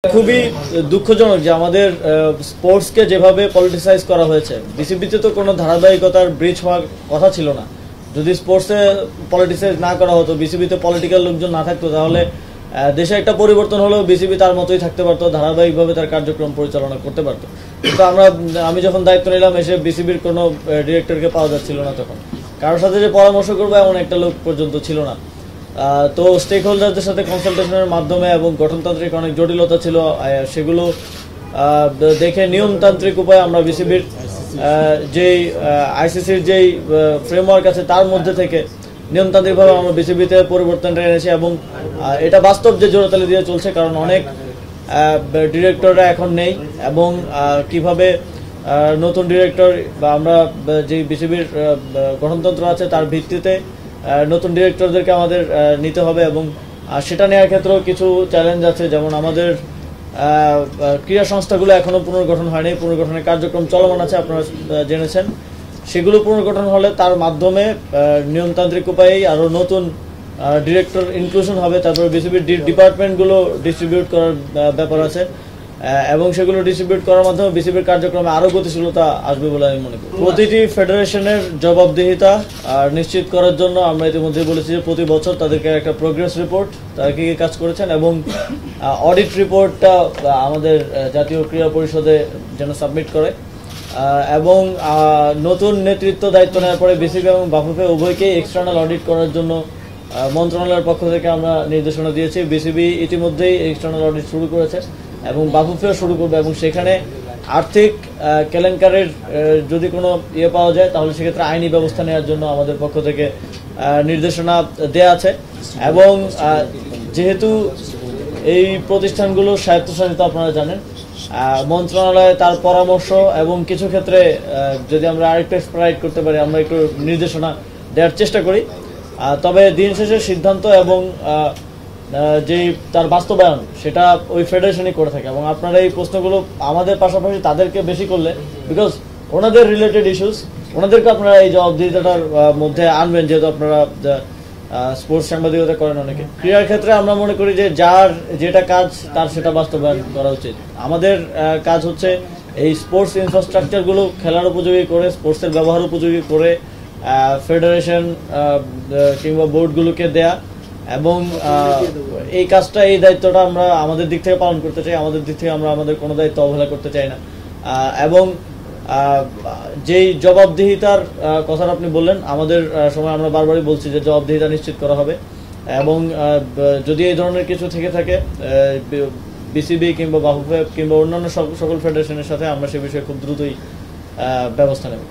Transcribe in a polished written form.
খুবই দুঃখজনক যে আমাদের স্পোর্টসকে যেভাবে পলিটিসাইজ করা হয়েছে। বিসিবিতে তো কোনো ধারাবাহিকতার ব্রিজ হওয়ার কথা ছিল না। যদি স্পোর্টসে পলিটিসাইজ না করা হতো, বিসিবিতে পলিটিক্যাল লোকজন না থাকতো, তাহলে দেশে একটা পরিবর্তন হলেও বিসিবি তার মতোই থাকতে পারতো, ধারাবাহিকভাবে তার কার্যক্রম পরিচালনা করতে পারতো। কিন্তু আমি যখন দায়িত্ব নিলাম, এসে বিসিবির কোনো ডিরেক্টরকে পাওয়া যাচ্ছিল না। তখন কারোর সাথে যে পরামর্শ করবো এমন একটা লোক পর্যন্ত ছিল না। তো স্টেক হোল্ডারদের সাথে কনসালটেশনের মাধ্যমে এবং গঠনতান্ত্রিক অনেক জটিলতা ছিল, সেগুলো দেখে নিয়মতান্ত্রিক উপায়ে আমরা বিসিবির যেই আইসিসির যেই ফ্রেমওয়ার্ক আছে তার মধ্যে থেকে নিয়মতান্ত্রিকভাবে আমরা বিসিবিতে পরিবর্তনটা এনেছি। এবং এটা বাস্তব যে জোড়াতালি দিয়ে চলছে, কারণ অনেক ডিরেক্টররা এখন নেই। এবং কিভাবে নতুন ডিরেক্টর বা আমরা যে বিসিবির গঠনতন্ত্র আছে তার ভিত্তিতে নতুন ডিরেক্টরদেরকে আমাদের নিতে হবে। এবং সেটা নেওয়ার ক্ষেত্রেও কিছু চ্যালেঞ্জ আছে, যেমন আমাদের ক্রীড়া সংস্থাগুলো এখনও পুনর্গঠন হয়নি, পুনর্গঠনের কার্যক্রম চলমান আছে, আপনারা জেনেছেন। সেগুলো পুনর্গঠন হলে তার মাধ্যমে নিয়মতান্ত্রিক উপায়েই আরও নতুন ডিরেক্টর ইনক্লুশন হবে। তারপরে বিসিবির ডিপার্টমেন্টগুলো ডিস্ট্রিবিউট করার ব্যাপার আছে, এবং সেগুলো ডিস্ট্রিবিউট করার মাধ্যমে বিসিবির কার্যক্রমে আরও গতিশীলতা আসবে বলে আমি মনে করি। প্রতিটি ফেডারেশনের জবাবদিহিতা নিশ্চিত করার জন্য আমরা ইতিমধ্যে বলেছি যে প্রতি বছর তাদেরকে একটা প্রোগ্রেস রিপোর্ট, তারা কী কী কাজ করেছেন, এবং অডিট রিপোর্টটা আমাদের জাতীয় ক্রীড়া পরিষদে যেন সাবমিট করে। এবং নতুন নেতৃত্ব দায়িত্ব নেওয়ার পরে বিসিবি এবং বাফুফে উভয়কেই এক্সটার্নাল অডিট করার জন্য মন্ত্রণালয়ের পক্ষ থেকে আমরা নির্দেশনা দিয়েছি। বিসিবি ইতিমধ্যেই এক্সটার্নাল অডিট শুরু করেছে এবং বাফুফেও শুরু করবে, এবং সেখানে আর্থিক কেলেঙ্কারির যদি কোনো পাওয়া যায় তাহলে সেক্ষেত্রে আইনি ব্যবস্থা নেওয়ার জন্য আমাদের পক্ষ থেকে নির্দেশনা দেয়া আছে। এবং যেহেতু এই প্রতিষ্ঠানগুলো স্বায়ত্তশাসিত, আপনারা জানেন, মন্ত্রণালয়ে তার পরামর্শ এবং কিছু ক্ষেত্রে যদি আমরা আরেকটু এক্সপ্রাইট করতে পারি, আমরা একটু নির্দেশনা দেওয়ার চেষ্টা করি। তবে দিন শেষে সিদ্ধান্ত এবং যেই তার বাস্তবায়ন সেটা ওই ফেডারেশনই করে থাকে। এবং আপনারা এই প্রশ্নগুলো আমাদের পাশাপাশি তাদেরকে বেশি করলে, বিকজ ওনাদের রিলেটেড ইস্যুস, ওনাদেরকে আপনারা এই জবাবদিহিতাটার মধ্যে আনবেন, যেহেতু আপনারা স্পোর্টস সাংবাদিকতা করেন অনেকে। ক্রীড়ার ক্ষেত্রে আমরা মনে করি যে যার যেটা কাজ তার সেটা বাস্তবায়ন করা উচিত। আমাদের কাজ হচ্ছে এই স্পোর্টস ইনফ্রাস্ট্রাকচারগুলো খেলার উপযোগী করে, স্পোর্টসের ব্যবহার উপযোগী করে ফেডারেশন কিংবা বোর্ডগুলোকে দেয়া। এবং এই কাজটা, এই দায়িত্বটা আমরা আমাদের দিক থেকে পালন করতে চাই। আমাদের দিক থেকে আমরা আমাদের কোনো দায়িত্ব অবহেলা করতে চাই না। এবং যেই জবাবদিহিতার কথাটা আপনি বললেন, আমাদের সময় আমরা বারবারই বলছি যে জবাবদিহিতা নিশ্চিত করা হবে। এবং যদি এই ধরনের কিছু থেকে থাকে, বিসিবি কিংবা বাফুফে কিংবা অন্যান্য সকল ফেডারেশনের সাথে আমরা সে বিষয়ে খুব দ্রুতই ব্যবস্থা নেব।